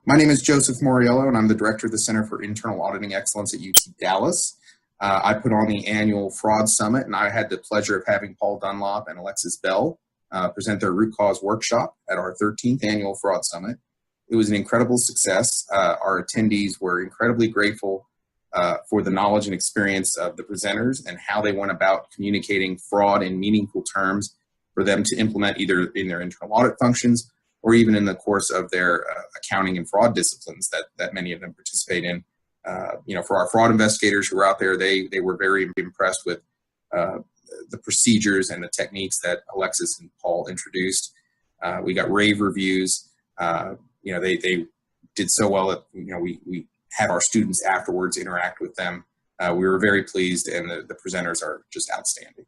My name is Joseph Mauriello, and I'm the Director of the Center for Internal Auditing Excellence at UT Dallas. I put on the annual Fraud Summit, and I had the pleasure of having Paul Dunlop and Alexis Bell present their root cause workshop at our 13th annual Fraud Summit. It was an incredible success. Our attendees were incredibly grateful for the knowledge and experience of the presenters and how they went about communicating fraud in meaningful terms for them to implement either in their internal audit functions or even in the course of their accounting and fraud disciplines that many of them participate in. For our fraud investigators who were out there, they were very impressed with the procedures and the techniques that Alexis and Paul introduced. We got rave reviews. They did so well that we had our students afterwards interact with them. We were very pleased, and the presenters are just outstanding.